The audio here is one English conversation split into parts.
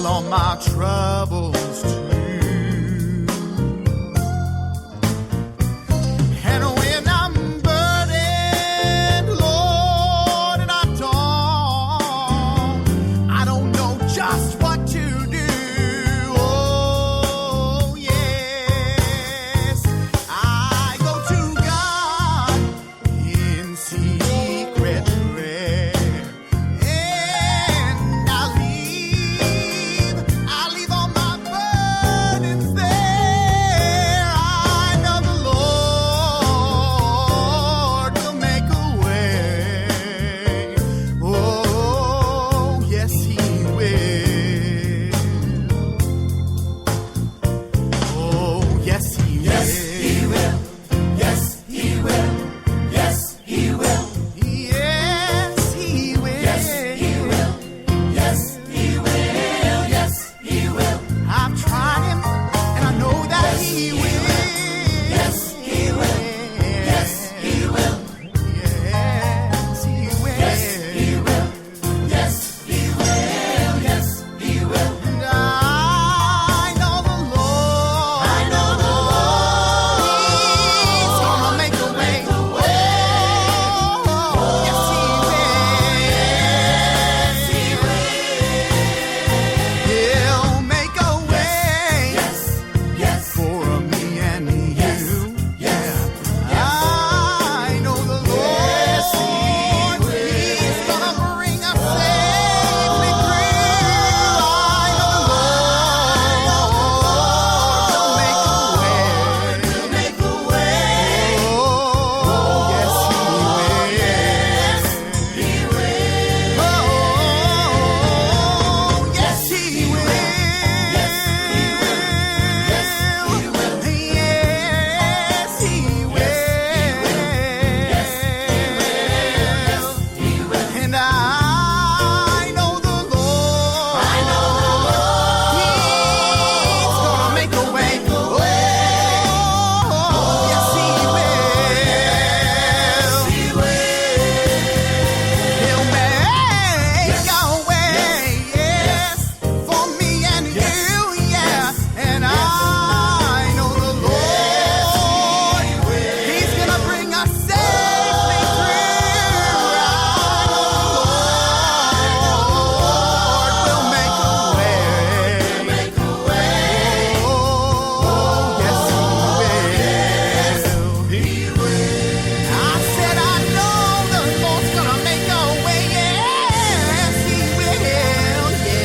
tell all my troubles too. And when I'm burdened, Lord, and I don't know just what to do. Oh, yes, I go to God in secret prayer, and I leave all my burdens there. I know the Lord will make a way. Oh, yes, He will. Oh, yes, He will. Yes, He will. Yes, He will. Yes, He will. Yes, He will. Yes, He will. Yes, He will. Yes, He will. I've tried Him, and I know that Yes, He He will. Yes, He will. Yes, He will. Yes, He will. Yes, He will. Yes, He will. Yes, He will. And I know the Lord. I know the He's gonna make a way. Oh, yes, He will. He'll make a way. Yes, yes, For me and you. yes, I know the Lord. He's gonna bring us safely through. I know the Lord will make a way. will make a way. Oh, yes, He will. Oh, yes, He will. Yes, He will. Yes, He will. Yes, He will. Yes, He will. And I know the Lord. I know the He's gonna make a way. Oh, yes, He will. He'll make a way, yes, for me and you, yeah. And I know the Lord. He's gonna bring us safely through. I know the Lord will make a way. Make a way. Oh, yes, He will. I said I know the Lord's gonna make a way. Yes, He will. Yes, He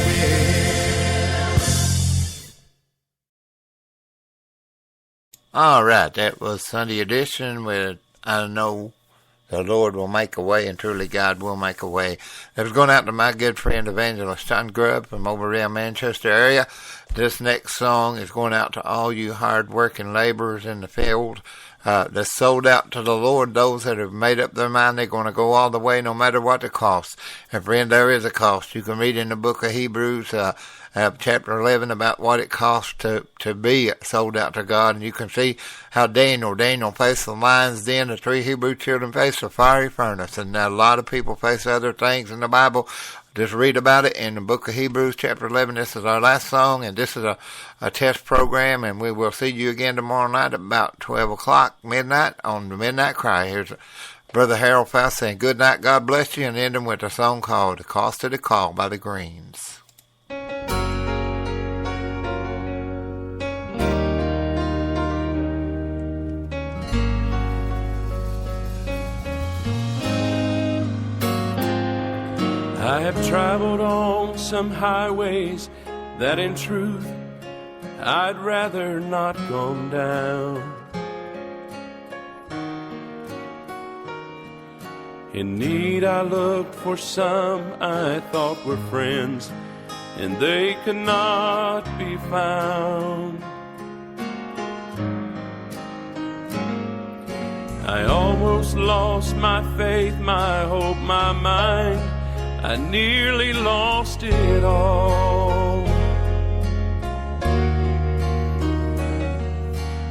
will. All right, that was Sunday edition with I Know the Lord Will Make a Way, and truly God will make a way. That was going out to my good friend Evangelist John Grubb from over in Manchester area. This next song is going out to all you hard-working laborers in the field that's sold out to the Lord, those that have made up their mind they're going to go all the way no matter what the cost. And friend, there is a cost. You can read in the book of Hebrews chapter 11 about what it costs to be sold out to God, and you can see how Daniel faced the lion's den, the three Hebrew children faced the fiery furnace, and a lot of people face other things in the Bible. Just read about it in the book of Hebrews chapter 11. This is our last song, and this is a test program, and we will see you again tomorrow night at about 12 o'clock midnight on the Mid-Nite Cry. Here's Brother Harold Faust saying good night, God bless you, and ending with a song called The Cost of the Call by the Greens. I have traveled on some highways that in truth I'd rather not gone down. In need I looked for some I thought were friends, and they could not be found. I almost lost my faith, my hope, my mind. I nearly lost it all.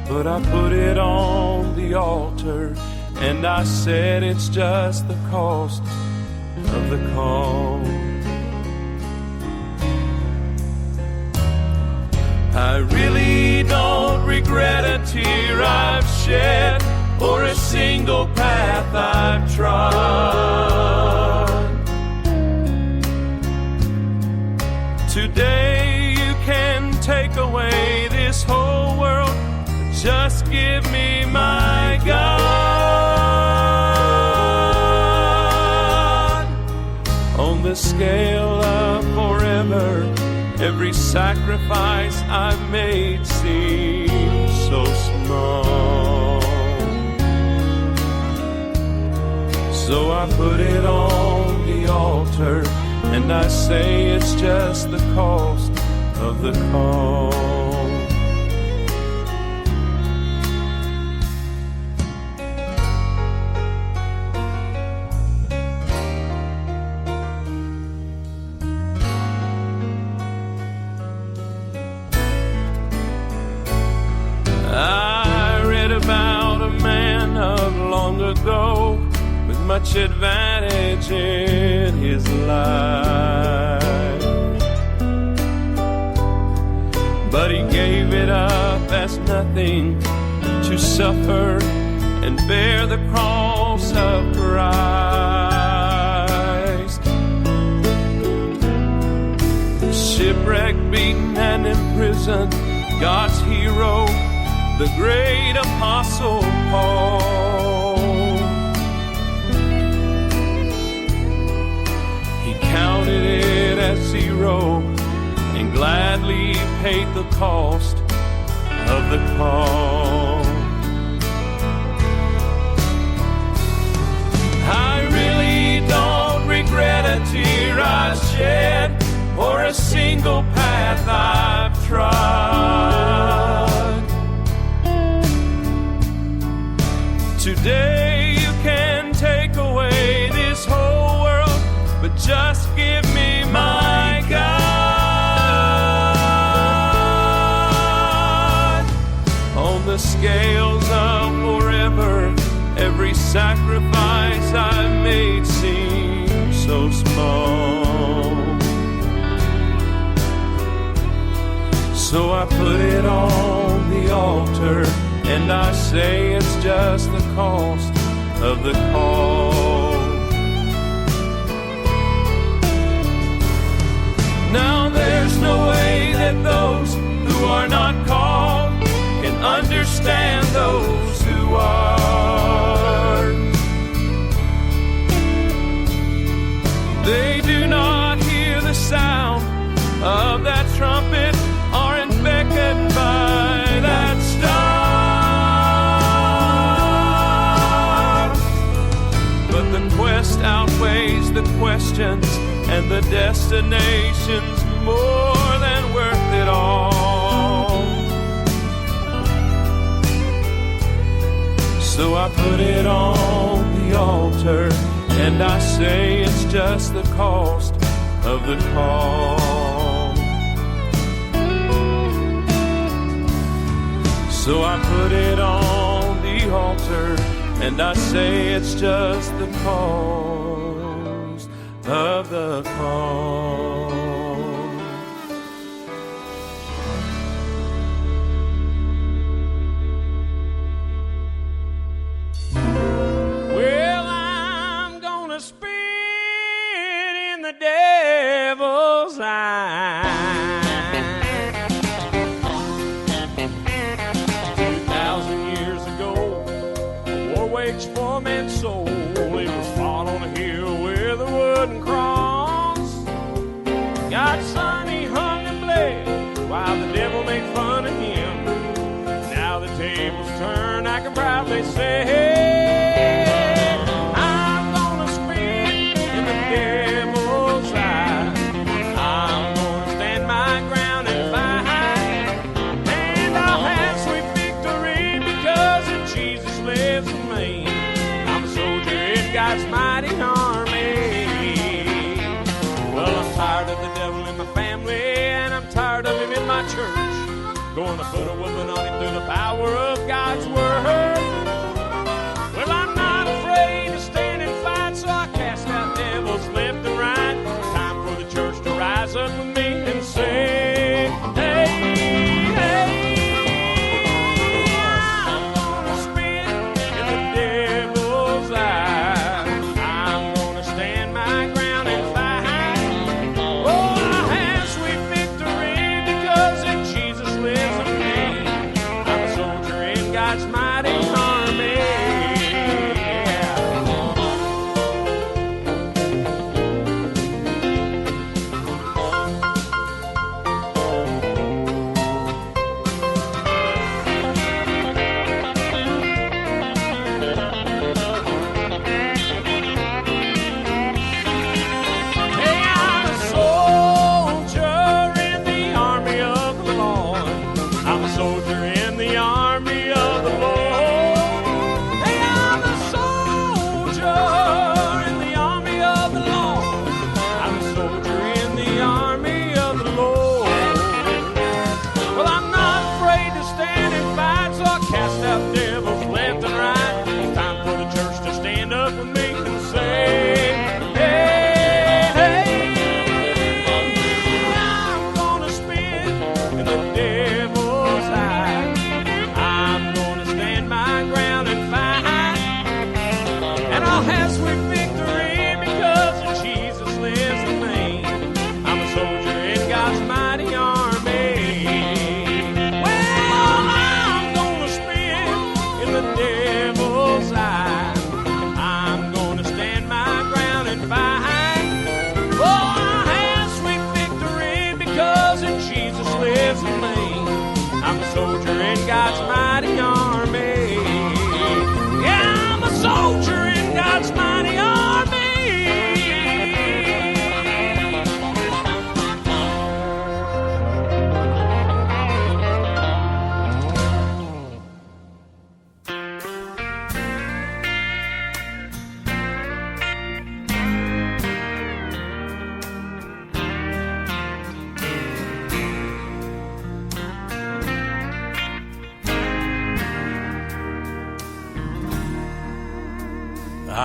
But I put it on the altar, and I said it's just the cost of the call. single path I've trod. Today you can take away this whole world, just give me my God. On the scale of forever, every sacrifice I've made seems so small. So I put it on the altar, and I say it's just the cost of the call. I read about a man of long ago with much advantage in his life, but he gave it up as nothing to suffer and bear the cross of Christ. Shipwrecked, beaten, and imprisoned, God's hero, the great apostle Paul. He counted it as zero and gladly paid the cost of the call. I really don't regret a tear I shed or a single path I've trod. Today you can take away this whole world, but just give me my God. On the scales of forever, every sacrifice I've made seems so small. So I put it on the altar, and I say it's just the cost of the call. Now there's no way that those who are not called can understand those who are. They do not hear the sound of that trumpet, aren't beckoned by that star. But the quest outweighs the questions, and the destination's more than worth it all. So I put it on the altar, and I say it's just the cost of the call. So I put it on the altar, and I say it's just the cost of the call. Well, I'm gonna spit in the devil's eye. 2,000 years ago, a war waged for man's soul. It was fought on a hill with a wooden cross. God's son, he hung and bled while the devil made fun of him. Now the tables turn, I can proudly say, I'm gonna spit in the devil's eye. I'm gonna stand my ground and fight, and I'll have sweet victory because of Jesus lives in me. I'm a soldier in God's mighty army. Well, I'm tired of the devil in my family, and I'm tired of him in my church. Gonna put a whooping on him through the power of God's word. Well, I'm not afraid to stand and fight, so I cast out devils left and right. Time for the church to rise up with me and say, hey, hey, I'm gonna spit in the devil's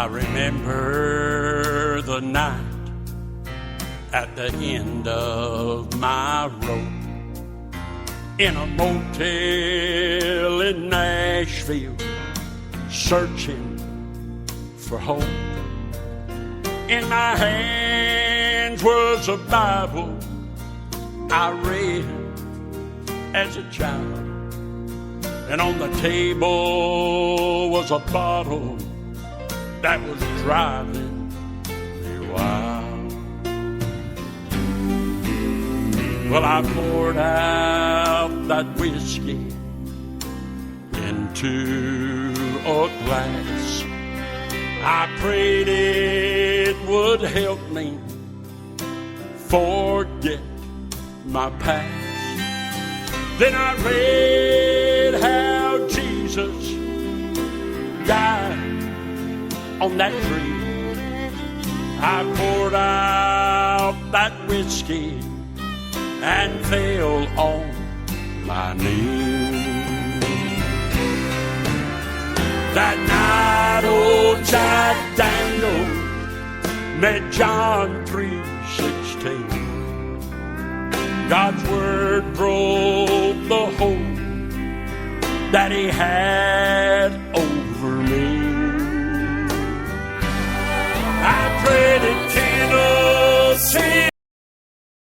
remember the night at the end of my road in a motel in Nashville, searching for hope. In my hands was a Bible I read as a child, and on the table was a bottle that was driving me wild. Well, I poured out that whiskey into a glass. I prayed it would help me forget my past. Then I read how Jesus died on that tree. I poured out that whiskey and fell on my knees. That night old Jack Daniel met John 3:16. God's word broke the hold that he had over me. I prayed in Tennessee